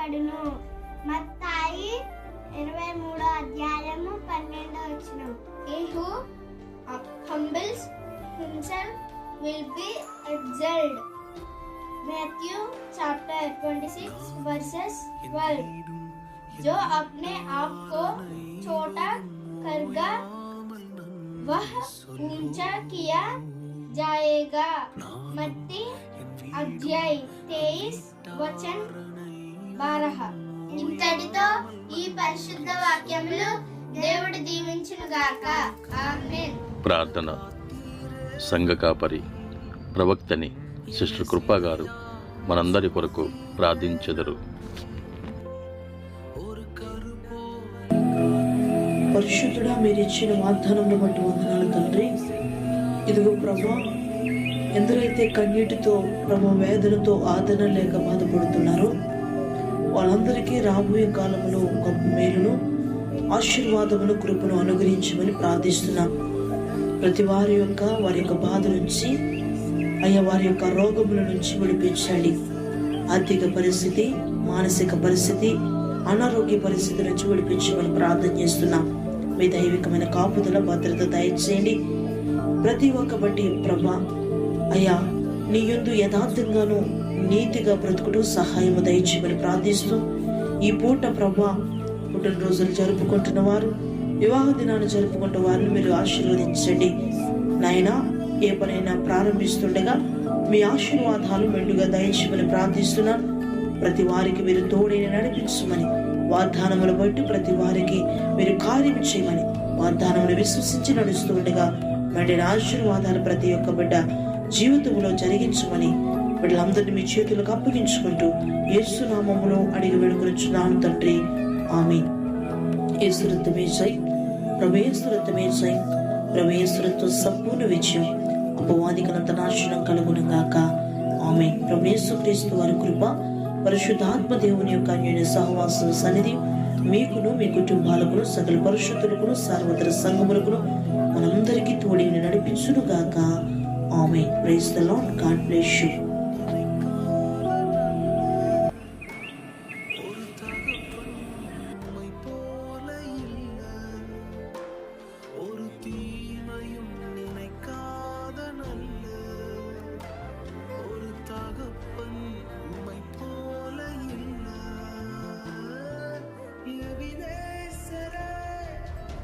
తీర్చబడును. Mattayi 23:12. He who humbles himself will be exalted. Matthew chapter 26:12. जो अपने आप को छोटा करगा वह ऊंचा किया जाएगा. मत्ती अध्याय 23:12. ఇంతటితో ఈ పరిశుద్ధ వాక్యములు దేవుడు దీవించును గాక. ఆమేన్. ప్రార్థన. సంఘ కాపరి ప్రవక్తని సిస్టర్ కృపా గారు మనందరి కొరకు ప్రార్థించెదరు. పరిశుద్ధుడా, మీరు ఇచ్చిన వాగ్దానంలో బట్టి వందనాలు తండ్రి. ఇదిగో ప్రభా, ఎందరైతే కన్నీటితో ప్రభా వేదనతో ఆదరణ లేక బాధపడుతున్నారో వాళ్ళందరికీ రాబోయే కాలంలో గొప్ప మేలును ఆశీర్వాదమును కృపను అనుగ్రహించమని ప్రార్థిస్తున్నాం. ప్రతి వారి యొక్క బాధ నుంచి అయ్యా వారి యొక్క రోగముల నుంచి విడిపించండి. ఆర్థిక పరిస్థితి, మానసిక పరిస్థితి, అనారోగ్య పరిస్థితి నుంచి విడిపించమని ప్రార్థన చేస్తున్నాం. మీ దైవికమైన కాపుదల భద్రత దయచేయండి. ప్రతి ఒక్క బట్టి ప్రభా అయ్యా నీ యందు యథార్థంగాను నీతిగా బ్రతుకుటూ సహాయము దయచేయమని ప్రార్థిస్తూ ఈ పూట ప్రభా పుట్టినరోజులు జరుపుకుంటున్న వారు, వివాహ దినాన్ని జరుపుకుంటున్న వారిని మీరు ఆశీర్వదించండి. నాయనా, ఏ పనైనా ప్రారంభిస్తుండగా మీ ఆశీర్వాదాలు మెండుగా దయచేయమని ప్రార్థిస్తున్నాను. ప్రతి వారికి మీరు తోడైన నడిపించమని, వాగ్దానములు బట్టి ప్రతి వారికి మీరు కార్యం చేయమని, వాగ్దానములు విశ్వసించి నడుస్తూ ఉండగా మెండిన ఆశీర్వాదాలు ప్రతి ఒక్క బిడ్డ జీవితంలో జరిగించమని బిడ్డలందరినీ మీ చేతులకు అప్పగించుకుంటూ యేసు నామములో అడిగి వేడుకొనుచున్నాను తండ్రి. ఆమేన్. యేసు రక్తమే జై, ప్రభు యేసు రక్తమే జై, ప్రభు యేసు రక్తం సంపూర్ణ విజయం, అపవాదికనంత నాశనం కలుగునుగాక. ఆమేన్. ప్రభు యేసుక్రీస్తు వారి కృప, పరిశుద్ధాత్మ దేవుని యొక్క అన్యోన్య సహవాసం సన్నిధి మీకును మీ కుటుంబాలకును సకల పరిశుద్ధులకును సర్వత్ర సంఘములకును మనందరికీ తోడైన నడిపించును గాక. Amen. Praise the Lord. God bless you.